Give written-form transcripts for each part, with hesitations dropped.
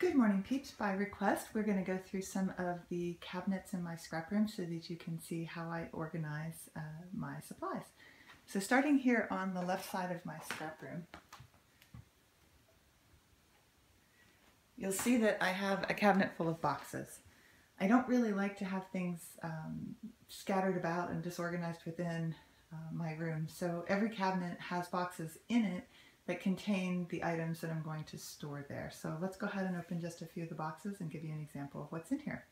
Good morning, peeps. By request, we're going to go through some of the cabinets in my scrap room so that you can see how I organize my supplies. So starting here on the left side of my scrap room, you'll see that I have a cabinet full of boxes. I don't really like to have things scattered about and disorganized within my room, so every cabinet has boxes in it that contain the items that I'm going to store there. So let's go ahead and open just a few of the boxes and give you an example of what's in here.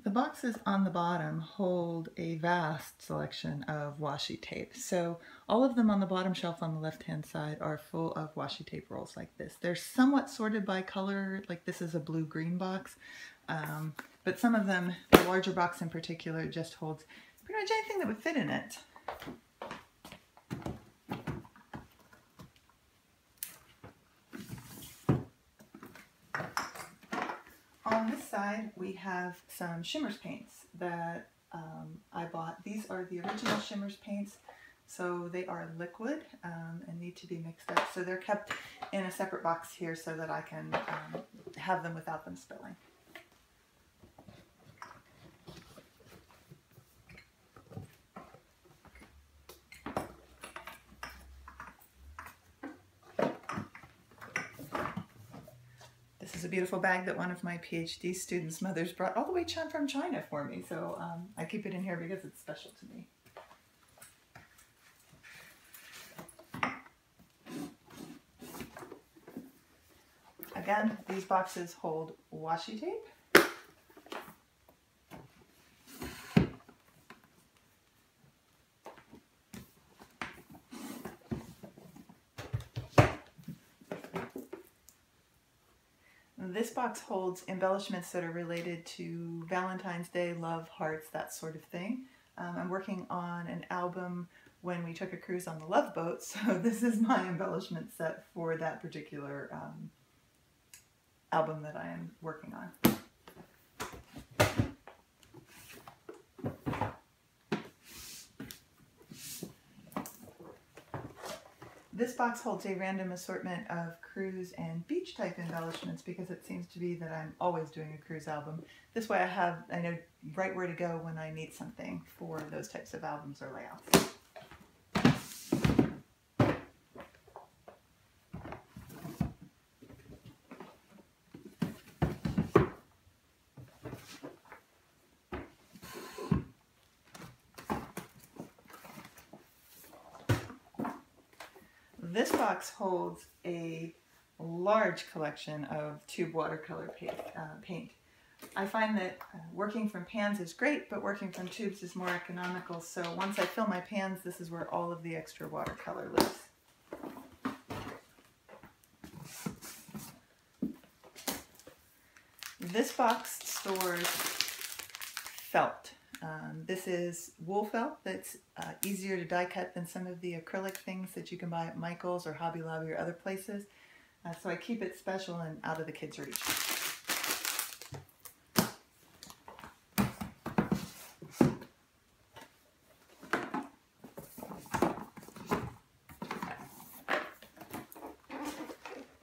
The boxes on the bottom hold a vast selection of washi tape. So all of them on the bottom shelf on the left-hand side are full of washi tape rolls like this. They're somewhat sorted by color, like this is a blue-green box, but some of them, the larger box in particular, just holds pretty much anything that would fit in it. On this side, we have some Shimmers paints that I bought. These are the original Shimmers paints, so they are liquid and need to be mixed up. So they're kept in a separate box here so that I can have them without them spilling. This is a beautiful bag that one of my PhD students' mothers brought all the way from China for me, so I keep it in here because it's special to me. Again, these boxes hold washi tape. This box holds embellishments that are related to Valentine's Day, love, hearts, that sort of thing. I'm working on an album when we took a cruise on the Love Boat, so this is my embellishment set for that particular album that I am working on. This box holds a random assortment of cruise and beach type embellishments because it seems to be that I'm always doing a cruise album. This way I know right where to go when I need something for those types of albums or layouts. This box holds a large collection of tube watercolor paint. I find that working from pans is great, but working from tubes is more economical, so once I fill my pans, this is where all of the extra watercolor lives. This box stores felt. This is wool felt that's easier to die cut than some of the acrylic things that you can buy at Michael's or Hobby Lobby or other places. So I keep it special and out of the kids' reach.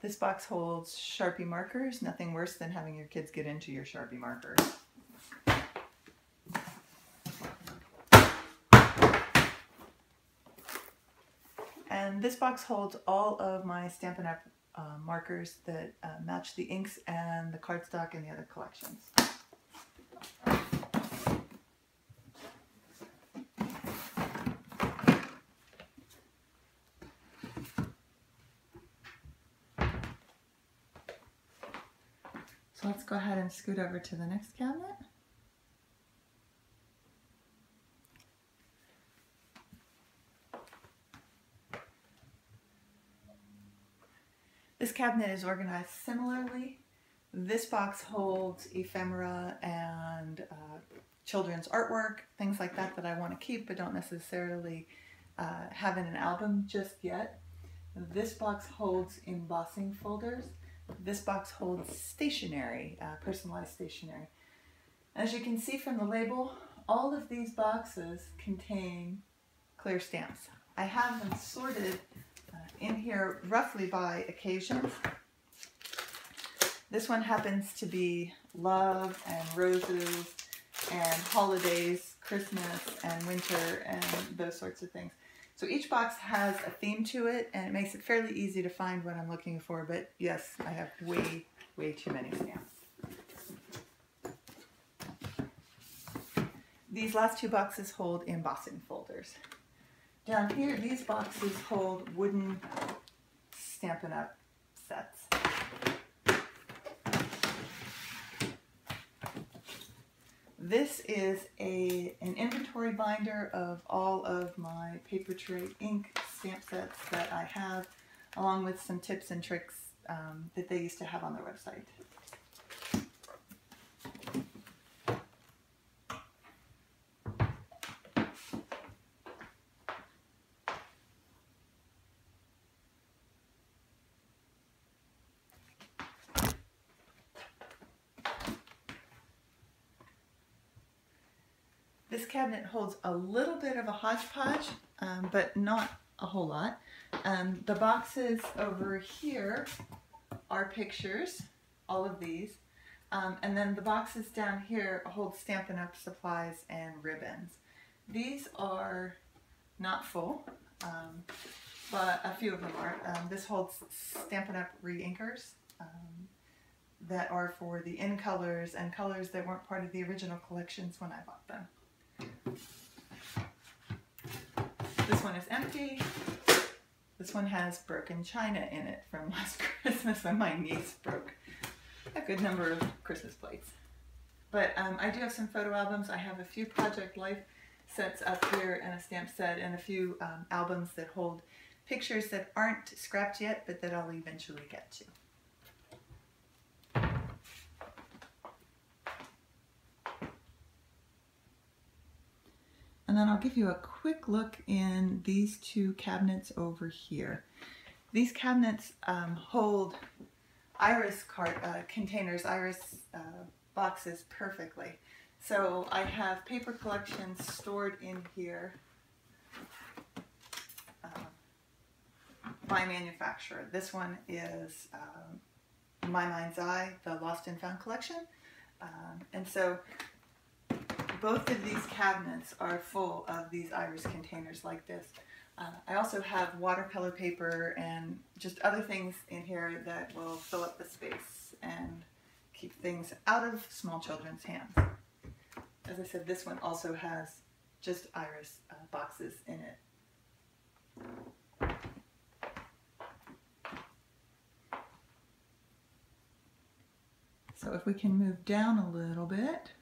This box holds Sharpie markers. Nothing worse than having your kids get into your Sharpie markers. And this box holds all of my Stampin' Up! Markers that match the inks and the cardstock and the other collections. So let's go ahead and scoot over to the next cabinet. This cabinet is organized similarly. This box holds ephemera and children's artwork, things like that that I want to keep but don't necessarily have in an album just yet. This box holds embossing folders. This box holds stationery, personalized stationery. As you can see from the label, all of these boxes contain clear stamps. I have them sorted in here roughly by occasions. This one happens to be love and roses and holidays, Christmas and winter and those sorts of things. So each box has a theme to it, and it makes it fairly easy to find what I'm looking for, but yes, I have way too many stamps. These last two boxes hold embossing folders. Down here, these boxes hold wooden Stampin' Up! Sets. This is an inventory binder of all of my paper tray ink stamp sets that I have, along with some tips and tricks that they used to have on their website. This cabinet holds a little bit of a hodgepodge, but not a whole lot. The boxes over here are pictures, all of these, and then the boxes down here hold Stampin' Up! Supplies and ribbons. These are not full, but a few of them are. This holds Stampin' Up! Re-inkers that are for the in colors and colors that weren't part of the original collections when I bought them. This one is empty. This one has broken china in it from last Christmas when my niece broke a good number of Christmas plates. But I do have some photo albums. I have a few Project Life sets up here and a stamp set and a few albums that hold pictures that aren't scrapped yet, but that I'll eventually get to. And then I'll give you a quick look in these two cabinets over here. These cabinets hold iris containers, iris boxes perfectly. So I have paper collections stored in here by manufacturer. This one is My Mind's Eye, the Lost and Found collection. And so both of these cabinets are full of these iris containers like this. I also have watercolor paper and just other things in here that will fill up the space and keep things out of small children's hands. As I said, this one also has just iris boxes in it. So if we can move down a little bit,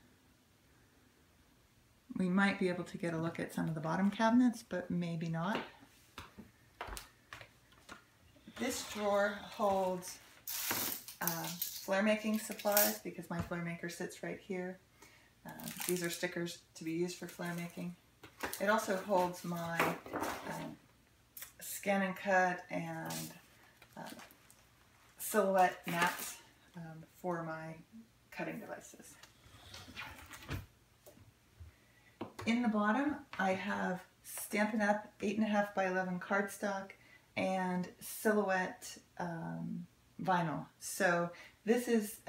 we might be able to get a look at some of the bottom cabinets, but maybe not. This drawer holds flare making supplies because my flare maker sits right here. These are stickers to be used for flare making. It also holds my scan and cut and silhouette mats for my cutting devices. In the bottom, I have Stampin' Up! 8.5 by 11 cardstock and silhouette vinyl. So this is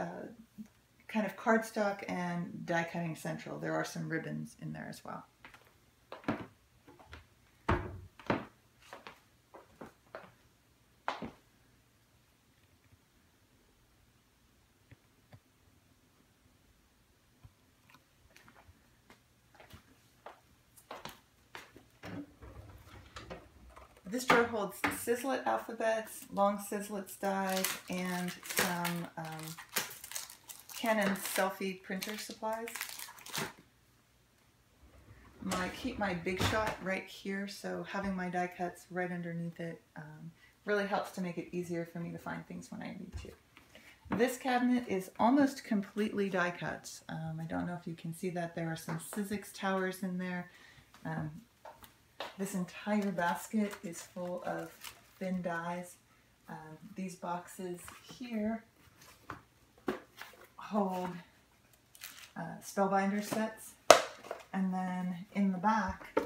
kind of cardstock and die cutting central. There are some ribbons in there as well. This drawer holds Sizzlet alphabets, long Sizzlet dies, and some Canon selfie printer supplies. I keep my Big Shot right here, so having my die cuts right underneath it really helps to make it easier for me to find things when I need to. This cabinet is almost completely die cuts. I don't know if you can see that. There are some Sizzix towers in there. This entire basket is full of thin dies. These boxes here hold spellbinder sets, And then in the back,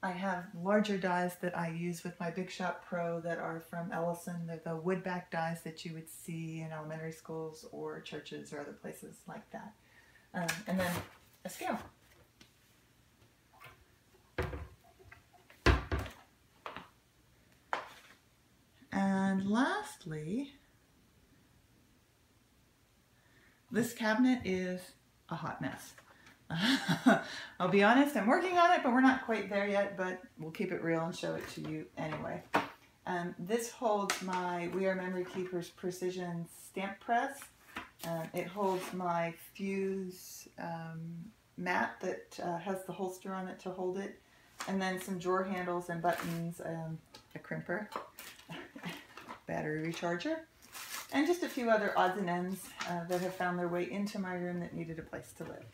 I have larger dies that I use with my Big Shot Pro that are from Ellison. They're the wood back dies that you would see in elementary schools or churches or other places like that. And then a scale. And lastly, this cabinet is a hot mess. I'll be honest, I'm working on it, but we're not quite there yet, but we'll keep it real and show it to you anyway. This holds my We Are Memory Keepers Precision stamp press. It holds my fuse mat that has the holster on it to hold it, and then some drawer handles and buttons, a crimper, battery recharger, and just a few other odds and ends that have found their way into my room that needed a place to live.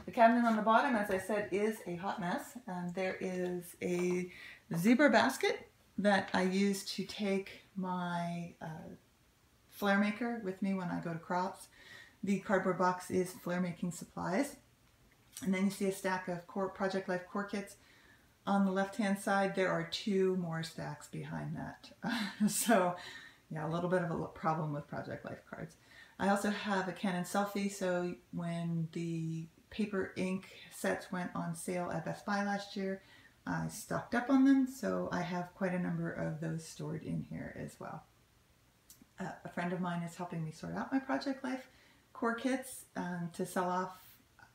The cabinet on the bottom, as I said, is a hot mess. There is a zebra basket that I use to take my flare maker with me when I go to crops. The cardboard box is flare making supplies. And then you see a stack of Project Life core kits. On the left hand side there are 2 more stacks behind that. So yeah, a little bit of a problem with Project Life cards. I also have a Canon selfie, so when the paper ink sets went on sale at Best Buy last year, I stocked up on them, so I have quite a number of those stored in here as well. A friend of mine is helping me sort out my Project Life core kits to sell off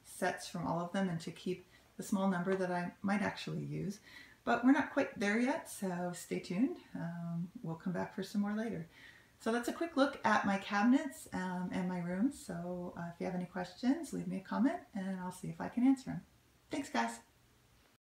sets from all of them and to keep the small number that I might actually use. But we're not quite there yet, so stay tuned. We'll come back for some more later. So that's a quick look at my cabinets and my room. So if you have any questions, leave me a comment and I'll see if I can answer them. Thanks, guys.